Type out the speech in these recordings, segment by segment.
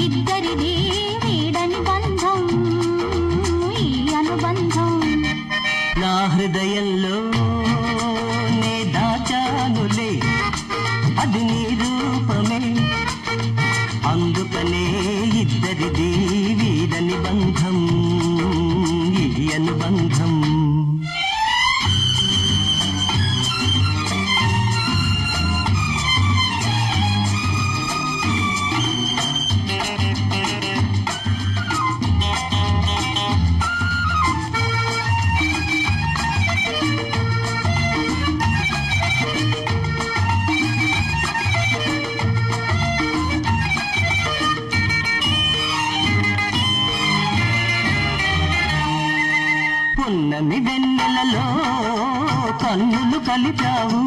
ఇద్దరిది వీడని బంధం ఈ అనుబంధం. నా హృదయంలో నే దాచానులే అది నీ రూపమే, అందుకనే ఇద్దరిది వీడని బంధం ఈ అనుబంధం. పున్నమి వెన్నెలలో కన్నులు కలిపావు,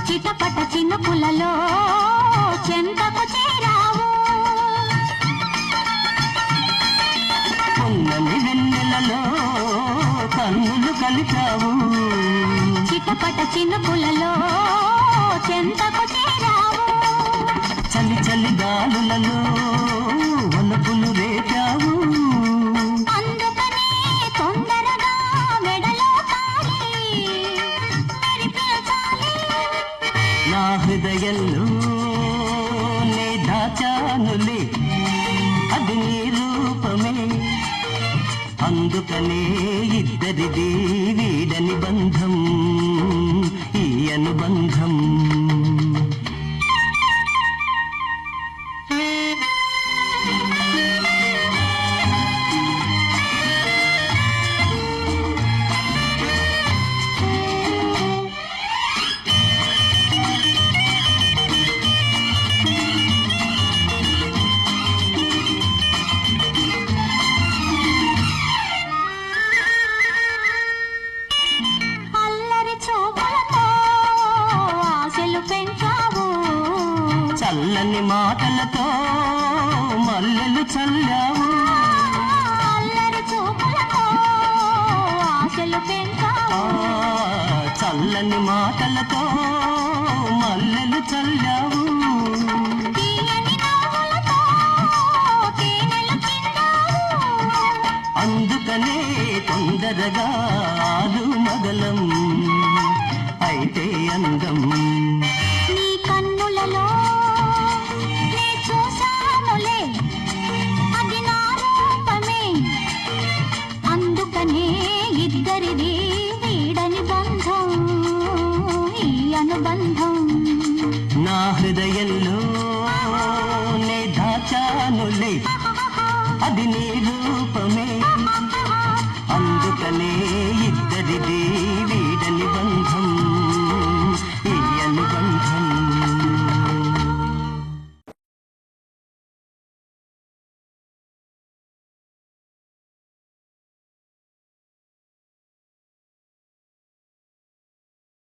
చిటపట చినుకులలో చెంతకు చేరావు. పున్నమి వెన్నెలలో కన్నులు కలిపావు, చిటపట చినుకులలో చెంతకు చేరావు. చలి చలి గాలులలో వలపులు రేపావు, అందుకనే తొందరగా మెడలో తాళి మెరిపించాలి. నా హృదయంలో నే దాచానులే అది నీ రూపమే, అందుకనే ఇద్దరిది వీడని బంధం ఈ అనుబంధం. అల్లరి చూపులతో ఆశలు పెంచావు, చల్లని మాటలతో మల్లెలు చల్లావు, అల్లరి చూపులతో ఆశలు పెంచావు. చల్లని మాటలతో మల్లెలు చల్లావు, తీయని నవ్వులతో తేనెలు చిందావు. అందుకనే తొందరగా ఆలు మగలం అయితే అందం. నీ కన్నులలో నే చూశానులే అది నా రూపమే, అందుకనే ఇద్దరిది వీడని బంధం ఈ అనుబంధం. నా హృదయంలో నే దాచానులే అది నీ